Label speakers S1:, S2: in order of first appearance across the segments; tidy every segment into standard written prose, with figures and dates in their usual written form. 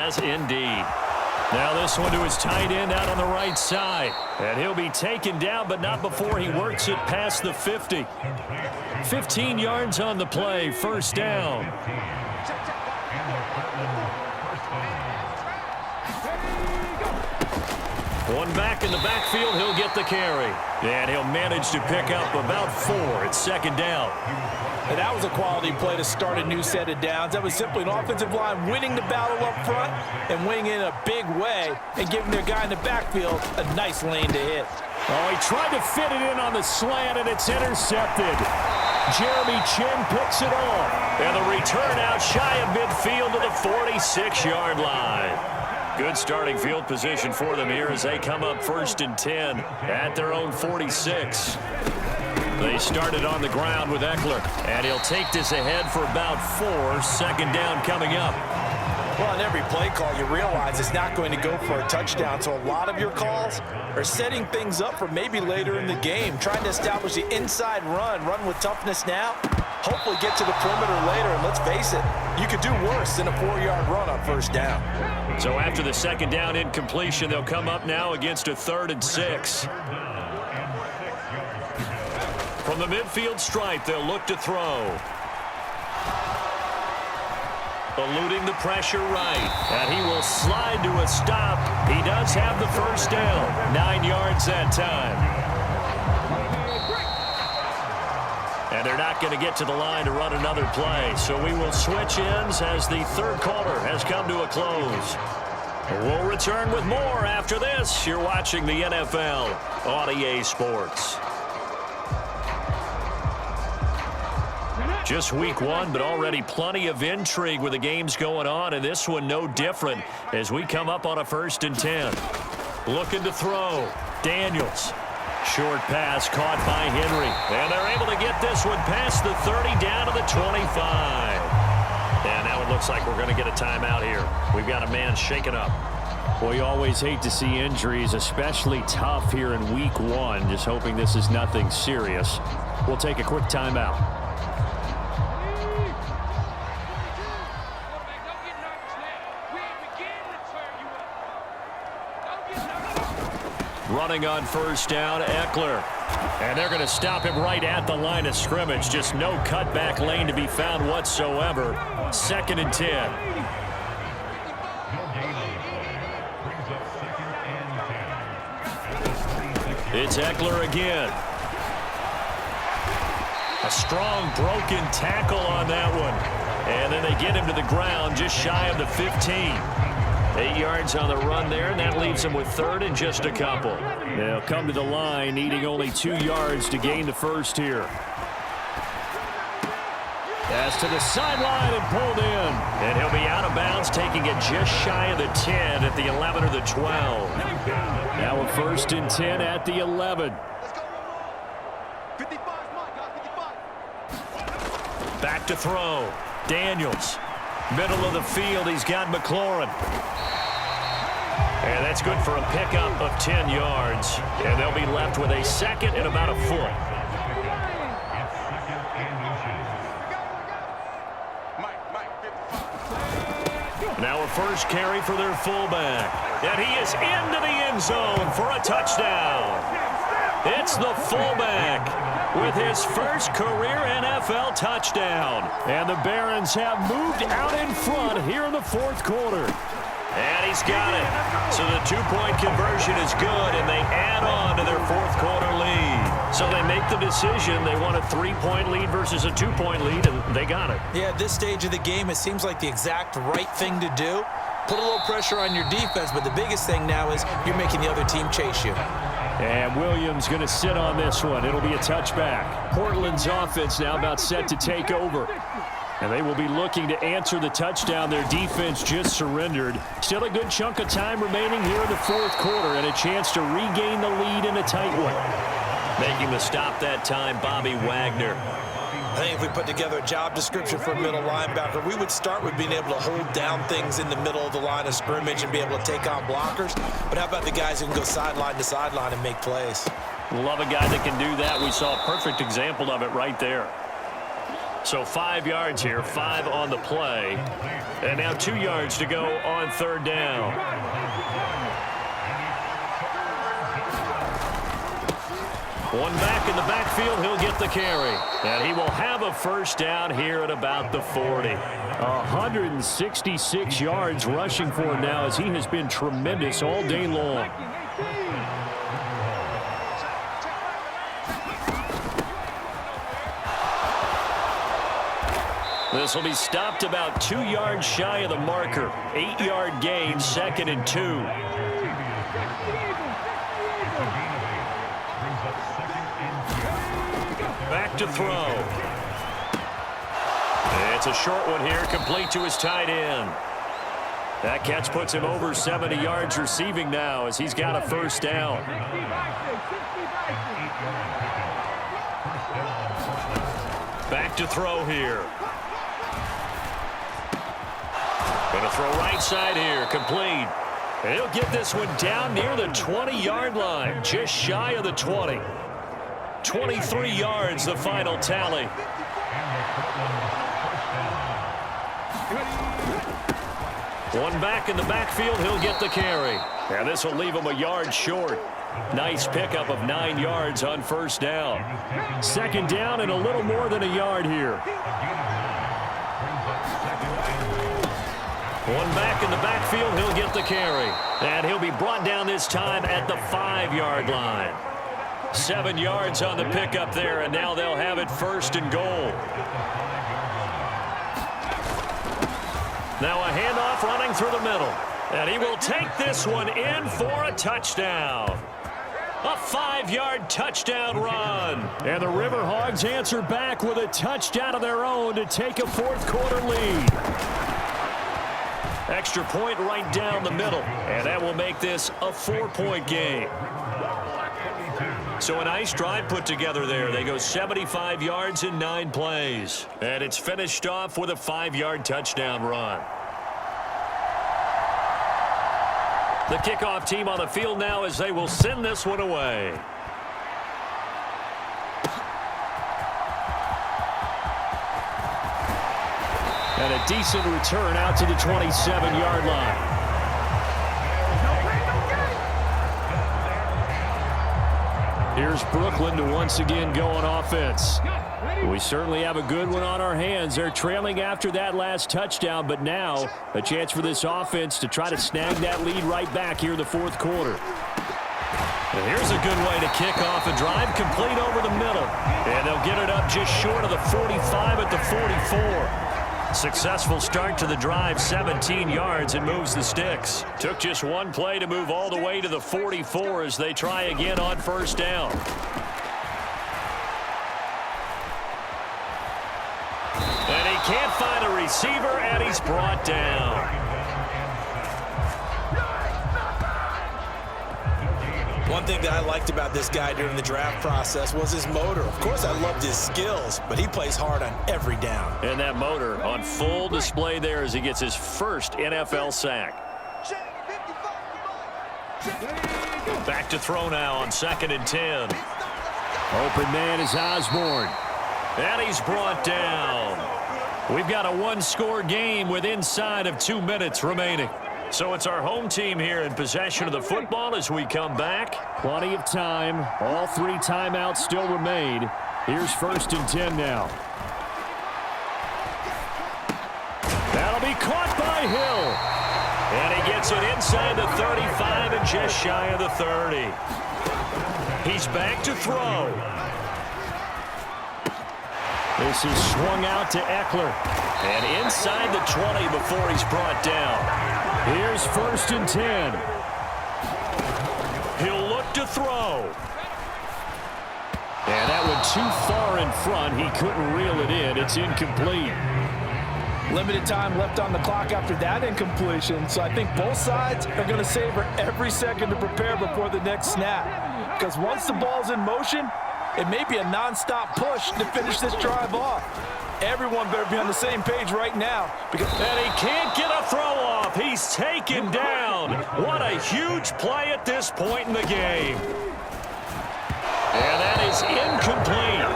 S1: As indeed. Now this one to his tight end out on the right side. And he'll be taken down, but not before he works it past the 50. 15 yards on the play, first down. One back in the backfield, he'll get the carry. And he'll manage to pick up about 4 at second down.
S2: And that was a quality play to start a new set of downs. That was simply an offensive line winning the battle up front and winning in a big way and giving their guy in the backfield a nice lane to hit.
S1: Oh, he tried to fit it in on the slant, and it's intercepted. Jeremy Chin picks it off. And the return out shy of midfield to the 46-yard line. Good starting field position for them here as they come up 1st and 10 at their own 46. They started on the ground with Eckler, and he'll take this ahead for about 4. Second down coming up.
S2: Well, on every play call, you realize it's not going to go for a touchdown, so a lot of your calls are setting things up for maybe later in the game, trying to establish the inside run with toughness now, hopefully get to the perimeter later, and let's face it, you could do worse than a 4-yard run on first down.
S1: So after the second down incompletion, they'll come up now against a 3rd and 6. From the midfield stripe, they'll look to throw. Eluding the pressure right. And he will slide to a stop. He does have the first down. 9 yards that time. And they're not going to get to the line to run another play. So we will switch ends as the third quarter has come to a close. We'll return with more after this. You're watching the NFL on EA Sports. Just week 1, but already plenty of intrigue with the games going on, and this one no different as we come up on a 1st and 10. Looking to throw. Daniels. Short pass caught by Henry. And they're able to get this one past the 30 down to the 25. And now it looks like we're going to get a timeout here. We've got a man shaken up. Well, you always hate to see injuries, especially tough here in week 1. Just hoping this is nothing serious. We'll take a quick timeout. Running on first down, Eckler. And they're going to stop him right at the line of scrimmage. Just no cutback lane to be found whatsoever. 2nd and 10. It's Eckler again. A strong broken tackle on that one. And then they get him to the ground just shy of the 15. 8 yards on the run there, and that leaves them with 3rd and just a couple. They'll come to the line, needing only 2 yards to gain the first here. Pass to the sideline and pulled in. And he'll be out of bounds, taking it just shy of the 10 at the 11 or the 12. Now a 1st and 10 at the 11. Back to throw. Daniels. Middle of the field, he's got McLaurin. And that's good for a pickup of 10 yards. And they'll be left with a 2nd and about a foot. Now a first carry for their fullback. And he is into the end zone for a touchdown. It's the fullback with his first career NFL touchdown. And the Barons have moved out in front here in the 4th quarter. And he's got it. So the 2-point conversion is good, and they add on to their 4th quarter lead. So they make the decision. They want a 3-point lead versus a 2-point lead, and they got it.
S2: Yeah, at this stage of the game, it seems like the exact right thing to do. Put a little pressure on your defense, but the biggest thing now is you're making the other team chase you.
S1: And Williams going to sit on this one. It'll be a touchback. Portland's offense now about set to take over. And they will be looking to answer the touchdown their defense just surrendered. Still a good chunk of time remaining here in the 4th quarter and a chance to regain the lead in a tight one. Making the stop that time, Bobby Wagner.
S2: I think if we put together a job description for a middle linebacker, we would start with being able to hold down things in the middle of the line of scrimmage and be able to take on blockers. But how about the guys who can go sideline to sideline and make plays?
S1: Love a guy that can do that. We saw a perfect example of it right there. So 5 yards here, 5 on the play. And now 2 yards to go on 3rd down. One back in the backfield, he'll get the carry. And he will have a 1st down here at about the 40.
S3: 166 yards rushing for him now as he has been tremendous all day long.
S1: This will be stopped about 2 yards shy of the marker. 8-yard gain, 2nd and 2. Back to throw. It's a short one here, complete to his tight end. That catch puts him over 70 yards receiving now as he's got a 1st down. Back to throw here. Going to throw right side here, complete. And he'll get this one down near the 20-yard line, just shy of the 20. 23 yards, the final tally. One back in the backfield, he'll get the carry. And this will leave him a yard short. Nice pickup of 9 yards on 1st down.
S3: 2nd down and a little more than a yard here.
S1: One back in the backfield, he'll get the carry. And he'll be brought down this time at the 5-yard line. 7 yards on the pickup there, and now they'll have it 1st and goal. Now a handoff running through the middle. And he will take this one in for a touchdown. A 5-yard touchdown run.
S3: And the River Hogs answer back with a touchdown of their own to take a 4th quarter lead.
S1: Extra point right down the middle. And that will make this a 4-point game. So a nice drive put together there. They go 75 yards in 9 plays. And it's finished off with a 5-yard touchdown run. The kickoff team on the field now as they will send this one away.
S3: And a decent return out to the 27-yard line. Here's Brooklyn to once again go on offense. We certainly have a good one on our hands. They're trailing after that last touchdown, but now a chance for this offense to try to snag that lead right back here in the 4th quarter.
S1: And here's a good way to kick off a drive, complete over the middle. And they'll get it up just short of the 45 at the 44. Successful start to the drive, 17 yards, and moves the sticks. Took just one play to move all the way to the 44 as they try again on 1st down. And he can't find a receiver, and he's brought down.
S2: One thing that I liked about this guy during the draft process was his motor. Of course, I loved his skills, but he plays hard on every down.
S1: And that motor on full display there as he gets his 1st NFL sack. Back to throw now on 2nd and 10.
S3: Open man is Osborne.
S1: And he's brought down. We've got a 1-score game with inside of 2 minutes remaining. So it's our home team here in possession of the football as we come back.
S3: Plenty of time. All 3 timeouts still remain. Here's 1st and 10 now. That'll be caught by Hill.
S1: And he gets it inside the 35 and just shy of the 30. He's back to throw.
S3: This is swung out to Eckler.
S1: And inside the 20 before he's brought down.
S3: Here's 1st and 10.
S1: He'll look to throw.
S3: And that one too far in front. He couldn't reel it in. It's incomplete.
S2: Limited time left on the clock after that incompletion, so I think both sides are going to savor every second to prepare before the next snap. Because once the ball's in motion, it may be a nonstop push to finish this drive off. Everyone better be on the same page right now.
S1: And he can't get a throw off. He's taken down. What a huge play at this point in the game. And that is incomplete.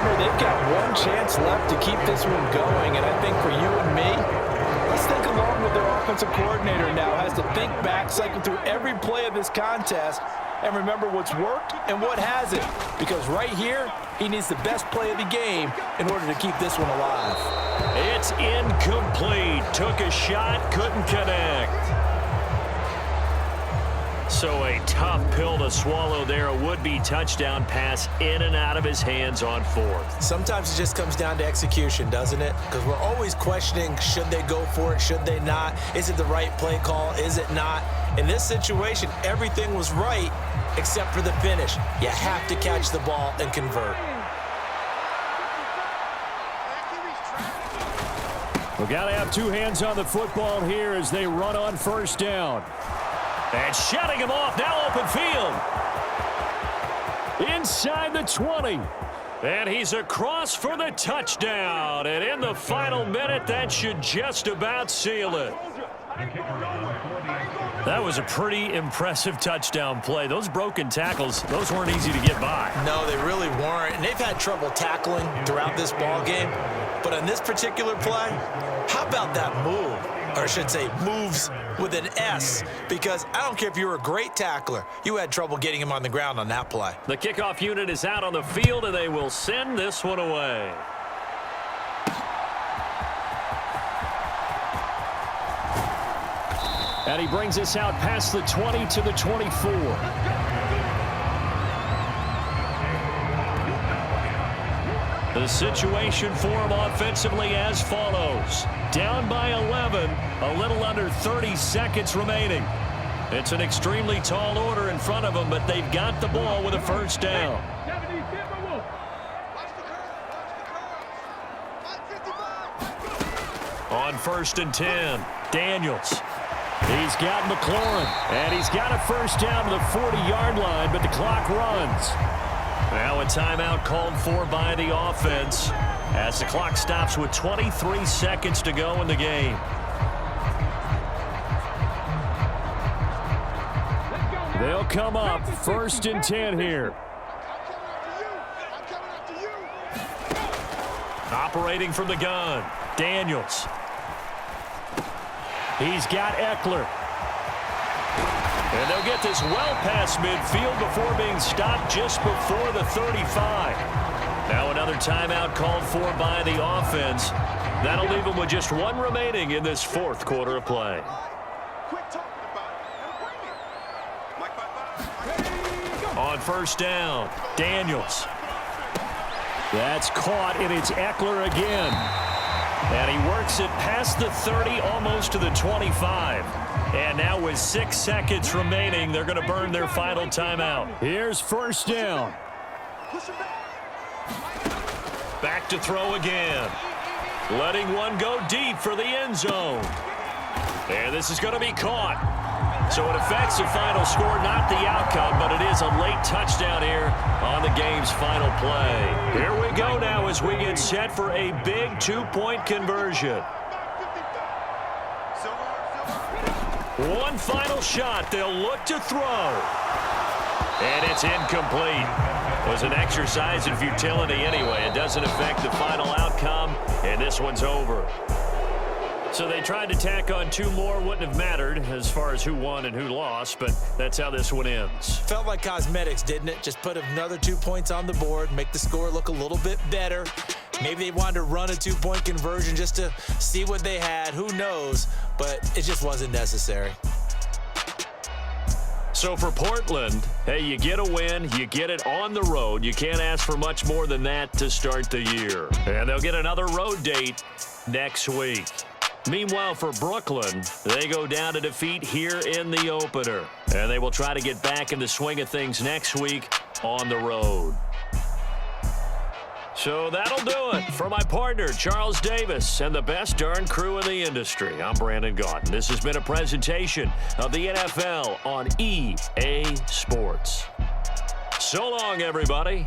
S2: Partner, they've got one chance left to keep this one going, and I think for you and me, let's think along with their offensive coordinator now has to think back, cycle through every play of this contest, and remember what's worked and what hasn't. Because right here, he needs the best play of the game in order to keep this one alive.
S1: It's incomplete. Took a shot, couldn't connect. So a tough pill to swallow there. A would-be touchdown pass in and out of his hands on fourth.
S2: Sometimes it just comes down to execution, doesn't it? Because we're always questioning, should they go for it, should they not? Is it the right play call, is it not? In this situation, everything was right except for the finish. You have to catch the ball and convert.
S3: We've got to have two hands on the football here as they run on first down.
S1: And shutting him off, now open field.
S3: Inside the 20.
S1: And he's across for the touchdown. And in the final minute, that should just about seal it. That was a pretty impressive touchdown play. Those broken tackles, those weren't easy to get by.
S2: No, they really weren't. And they've had trouble tackling throughout this ball game. But on this particular play, how about that move? Or I should say moves with an S, because I don't care if you were a great tackler, you had trouble getting him on the ground on that play.
S1: The kickoff unit is out on the field, and they will send this one away.
S3: And he brings us out past the 20 to the 24.
S1: The situation for him offensively as follows. Down by 11, a little under 30 seconds remaining. It's an extremely tall order in front of them, but they've got the ball with a first down. On 1st and 10, Daniels.
S3: He's got McLaurin, and he's got a first down to the 40-yard line, but the clock runs.
S1: Now a timeout called for by the offense as the clock stops with 23 seconds to go in the game.
S3: They'll come up 1st and 10 here.
S1: Operating from the gun, Daniels.
S3: He's got Eckler.
S1: And they'll get this well past midfield before being stopped just before the 35. Now another timeout called for by the offense. That'll leave them with just one remaining in this fourth quarter of play. On 1st down, Daniels.
S3: That's caught, and it's Eckler again.
S1: And he works it past the 30, almost to the 25. And now with 6 seconds remaining, they're going to burn their final timeout.
S3: Here's 1st down.
S1: Back to throw again. Letting one go deep for the end zone. And this is going to be caught. So it affects the final score, not the outcome, but it is a late touchdown here on the game's final play. Here we go now as we get set for a big 2-point conversion. One final shot. They'll look to throw. And it's incomplete. It was an exercise in futility anyway. It doesn't affect the final outcome, and this one's over. So they tried to tack on 2 more. Wouldn't have mattered as far as who won and who lost, but that's how this one ends.
S2: Felt like cosmetics, didn't it? Just put another 2 points on the board, make the score look a little bit better. Maybe they wanted to run a 2-point conversion just to see what they had. Who knows? But it just wasn't necessary.
S1: So for Portland, hey, you get a win, you get it on the road. You can't ask for much more than that to start the year. And they'll get another road date next week. Meanwhile, for Brooklyn, they go down to defeat here in the opener. And they will try to get back in the swing of things next week on the road. So that'll do it for my partner, Charles Davis, and the best darn crew in the industry. I'm Brandon Gaudin. This has been a presentation of the NFL on EA Sports. So long, everybody.